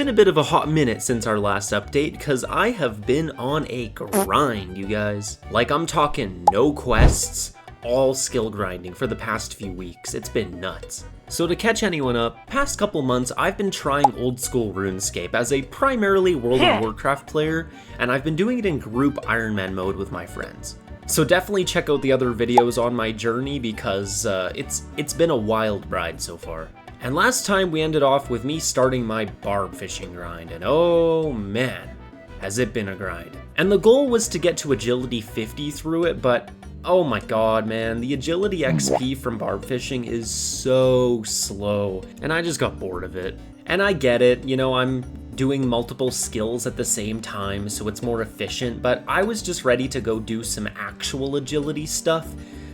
been a bit of a hot minute since our last update, because I have been on a grind, you guys. Like, I'm talking no quests, all skill grinding for the past few weeks. It's been nuts. So to catch anyone up, past couple months I've been trying Old School RuneScape as a primarily World of Warcraft player, and I've been doing it in group Iron Man mode with my friends. So definitely check out the other videos on my journey because it's been a wild ride so far. And last time we ended off with me starting my barb fishing grind, and oh man, has it been a grind. And the goal was to get to agility 50 through it, but oh my god, man, the agility XP from barb fishing is so slow, and I just got bored of it. And I get it, you know, I'm doing multiple skills at the same time, so it's more efficient, but I was just ready to go do some actual agility stuff.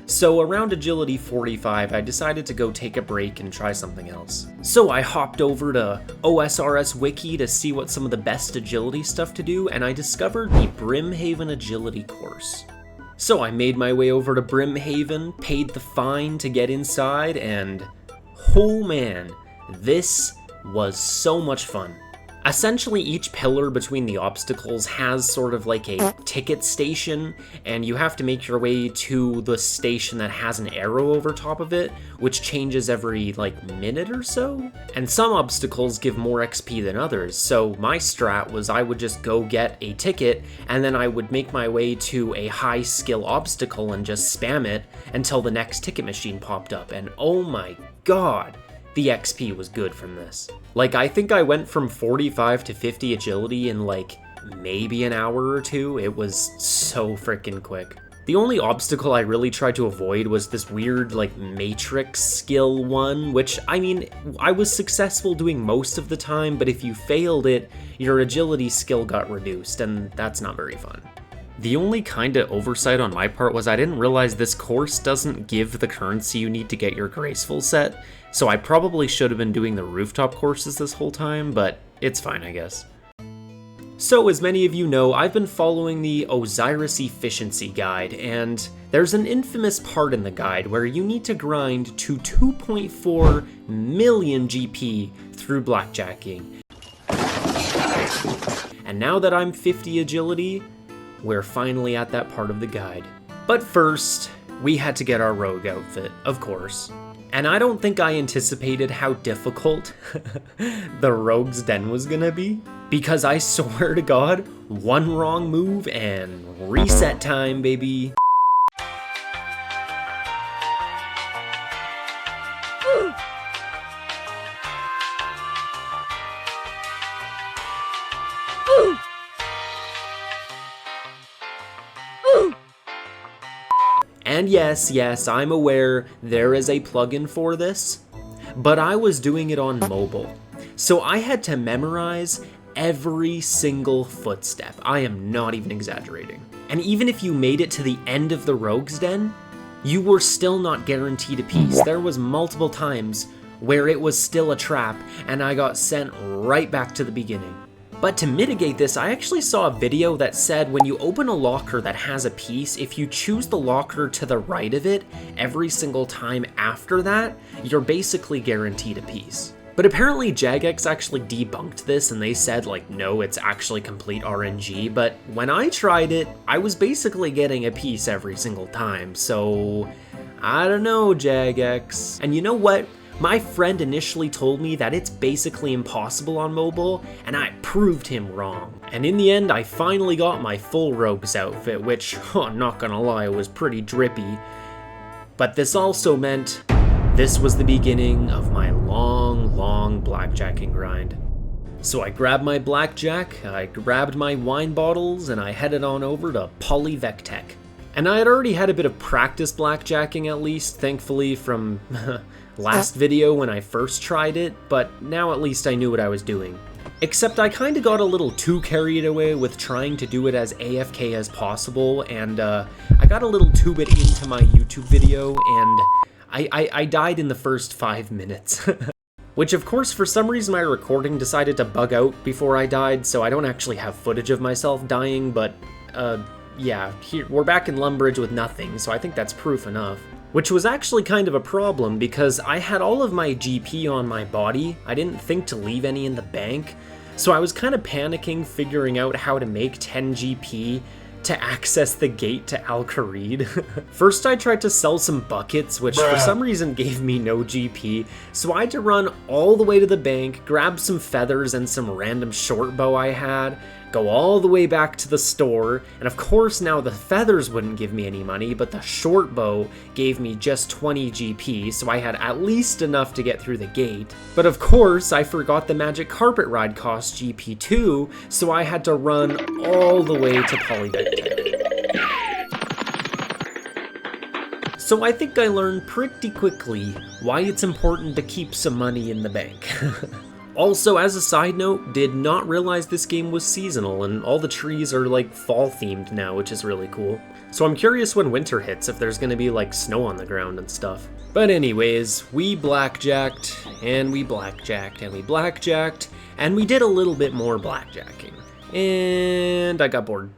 So around agility 45, I decided to go take a break and try something else. So I hopped over to OSRS Wiki to see what some of the best agility stuff to do, and I discovered the Brimhaven agility course. So I made my way over to Brimhaven, paid the fine to get inside, and oh man, this was so much fun. Essentially, each pillar between the obstacles has sort of like a ticket station, and you have to make your way to the station that has an arrow over top of it, which changes every like minute or so. And some obstacles give more XP than others, so my strat was I would just go get a ticket, and then I would make my way to a high skill obstacle and just spam it until the next ticket machine popped up, and oh my god, the XP was good from this. Like, I think I went from 45 to 50 agility in like maybe an hour or two. It was so freaking quick. The only obstacle I really tried to avoid was this weird like matrix skill one, which I mean, I was successful doing most of the time, but if you failed it, your agility skill got reduced, and that's not very fun. The only kinda oversight on my part was I didn't realize this course doesn't give the currency you need to get your graceful set, so I probably should have been doing the rooftop courses this whole time, but it's fine, I guess. So as many of you know, I've been following the OSRS Efficiency Guide, and there's an infamous part in the guide where you need to grind to 2.4 million GP through Blackjacking. And now that I'm 50 agility, we're finally at that part of the guide. But first, we had to get our rogue outfit, of course. And I don't think I anticipated how difficult the rogue's den was gonna be, because I swear to god, one wrong move and reset time, baby. And yes, I'm aware there is a plugin for this, but I was doing it on mobile, so I had to memorize every single footstep. I am not even exaggerating. And even if you made it to the end of the rogue's den, you were still not guaranteed a piece. There was multiple times where it was still a trap, and I got sent right back to the beginning. But to mitigate this, I actually saw a video that said when you open a locker that has a piece, if you choose the locker to the right of it every single time after that, you're basically guaranteed a piece. But apparently Jagex actually debunked this, and they said like, no, it's actually complete RNG, but when I tried it, I was basically getting a piece every single time, so I don't know, Jagex. And you know what? My friend initially told me that it's basically impossible on mobile, and I proved him wrong. And in the end, I finally got my full rogue's outfit, which, not gonna lie, was pretty drippy. But this also meant this was the beginning of my long blackjacking grind. So I grabbed my blackjack, I grabbed my wine bottles, and I headed on over to Polyvectech. And I had already had a bit of practice blackjacking at least, thankfully, from last video when I first tried it, but now at least I knew what I was doing. Except I kinda got a little too carried away with trying to do it as AFK as possible, and I got a little too bit into my YouTube video, and I died in the first 5 minutes. Which of course, for some reason my recording decided to bug out before I died, so I don't actually have footage of myself dying, but yeah, here, we're back in Lumbridge with nothing, so I think that's proof enough. Which was actually kind of a problem, because I had all of my GP on my body. I didn't think to leave any in the bank, So I was kind of panicking figuring out how to make 10 GP to access the gate to Al Kharid. First I tried to sell some buckets, which for some reason gave me no GP, so I had to run all the way to the bank, grab some feathers and some random short bow I had, go all the way back to the store, and of course now the feathers wouldn't give me any money, but the short bow gave me just 20 GP, so I had at least enough to get through the gate. But of course I forgot the magic carpet ride cost GP too, so I had to run all the way to Polydeck. So I think I learned pretty quickly why it's important to keep some money in the bank. Also, as a side note, did not realize this game was seasonal, and all the trees are like fall themed now, which is really cool. So I'm curious when winter hits if there's gonna be like snow on the ground and stuff. But anyways, we blackjacked, and we blackjacked, and we blackjacked, and we did a little bit more blackjacking. And I got bored.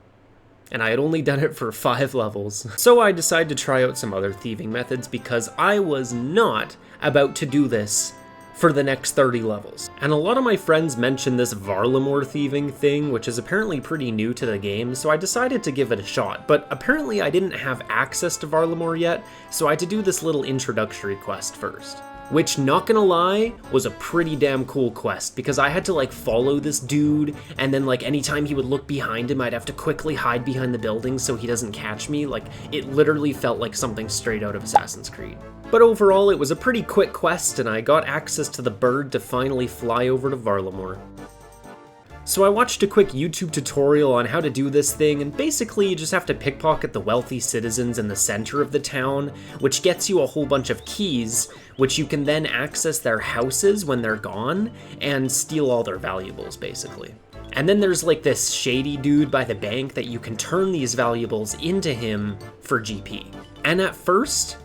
And I had only done it for 5 levels. So I decided to try out some other thieving methods because I was not about to do this for the next 30 levels. And a lot of my friends mentioned this Varlamore thieving thing, which is apparently pretty new to the game, so I decided to give it a shot. But apparently I didn't have access to Varlamore yet, so I had to do this little introductory quest first. Which, not gonna lie, was a pretty damn cool quest, because I had to like follow this dude, and then like anytime he would look behind him, I'd have to quickly hide behind the building so he doesn't catch me. Like, it literally felt like something straight out of Assassin's Creed. But overall, it was a pretty quick quest, and I got access to the bird to finally fly over to Varlamore. So I watched a quick YouTube tutorial on how to do this thing, and basically you just have to pickpocket the wealthy citizens in the center of the town, which gets you a whole bunch of keys, which you can then access their houses when they're gone, and steal all their valuables, basically. And then there's like this shady dude by the bank that you can turn these valuables into him for GP. And at first,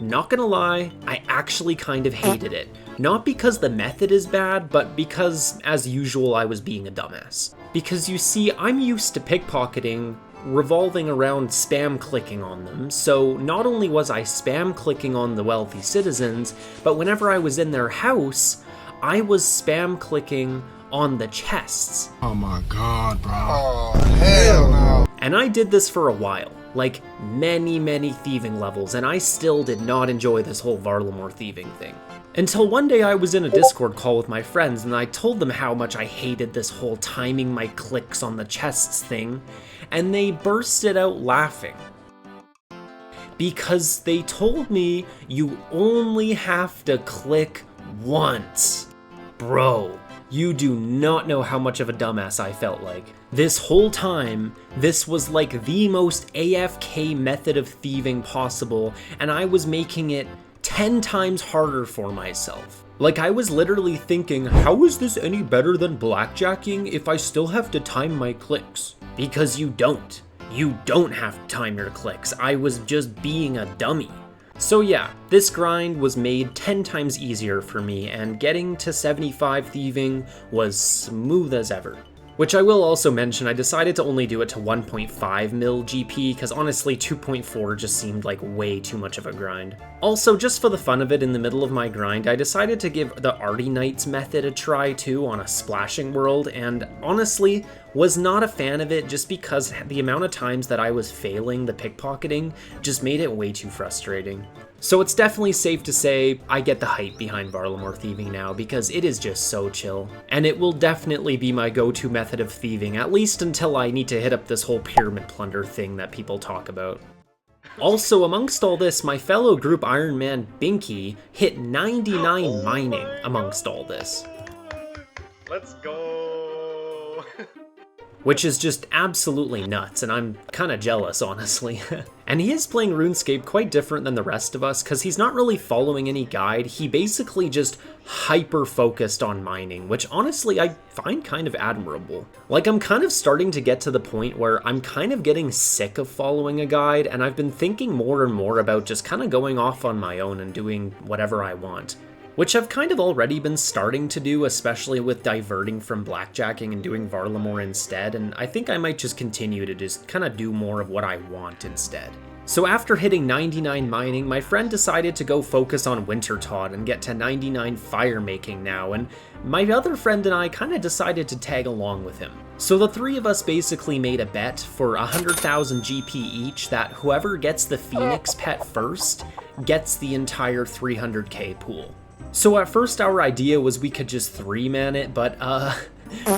not gonna lie, I actually kind of hated it. Not because the method is bad, but because, as usual, I was being a dumbass. Because you see, I'm used to pickpocketing revolving around spam clicking on them, so not only was I spam clicking on the wealthy citizens, but whenever I was in their house, I was spam clicking on the chests. Oh my god, bro. Oh, hell no. And I did this for a while. Like, many thieving levels, and I still did not enjoy this whole Varlamore thieving thing. Until one day I was in a Discord call with my friends, and I told them how much I hated this whole timing my clicks on the chests thing, and they bursted out laughing. Because they told me you only have to click once. Bro, you do not know how much of a dumbass I felt like. This whole time, this was like the most AFK method of thieving possible, and I was making it 10 times harder for myself. Like, I was literally thinking, how is this any better than blackjacking if I still have to time my clicks? Because you don't. You don't have to time your clicks. I was just being a dummy. So yeah, this grind was made 10 times easier for me, and getting to 75 thieving was smooth as ever. Which I will also mention, I decided to only do it to 1.5 mil GP, because honestly 2.4 just seemed like way too much of a grind. Also, just for the fun of it, in the middle of my grind, I decided to give the Arty Knights method a try too on a splashing world, and honestly, was not a fan of it just because the amount of times that I was failing the pickpocketing just made it way too frustrating. So it's definitely safe to say I get the hype behind Varlamore thieving now because it is just so chill. And it will definitely be my go-to method of thieving, at least until I need to hit up this whole pyramid plunder thing that people talk about. Also, amongst all this, my fellow group Iron Man Binky hit 99 mining amongst all this. Let's go! Which is just absolutely nuts, and I'm kinda jealous, honestly. And he is playing RuneScape quite different than the rest of us, because he's not really following any guide. He basically just hyper-focused on mining, which honestly I find kind of admirable. Like, I'm kind of starting to get to the point where I'm kind of getting sick of following a guide, and I've been thinking more and more about just kind of going off on my own and doing whatever I want. Which I've kind of already been starting to do, especially with diverting from blackjacking and doing Varlamore instead, and I think I might just continue to just kind of do more of what I want instead. So after hitting 99 mining, my friend decided to go focus on Wintertodt and get to 99 fire making now, and my other friend and I kind of decided to tag along with him. So the three of us basically made a bet for 100,000 GP each that whoever gets the Phoenix pet first gets the entire 300k pool. So at first our idea was we could just 3-man it, but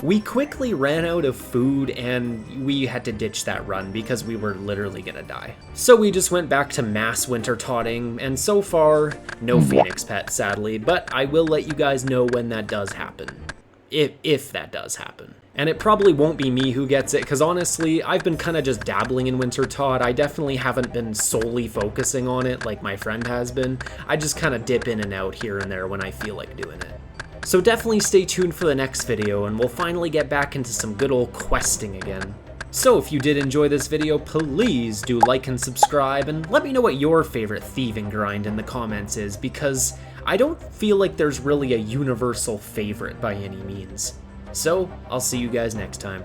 we quickly ran out of food and we had to ditch that run because we were literally gonna die. So we just went back to mass Wintertotting, and so far, no Phoenix pet, sadly, but I will let you guys know when that does happen. If that does happen. And it probably won't be me who gets it, because honestly, I've been kind of just dabbling in Wintertodt. I definitely haven't been solely focusing on it like my friend has been. I just kind of dip in and out here and there when I feel like doing it. So definitely stay tuned for the next video, and we'll finally get back into some good old questing again. So if you did enjoy this video, please do like and subscribe, and let me know what your favorite thieving grind in the comments is, because I don't feel like there's really a universal favorite by any means. So, I'll see you guys next time.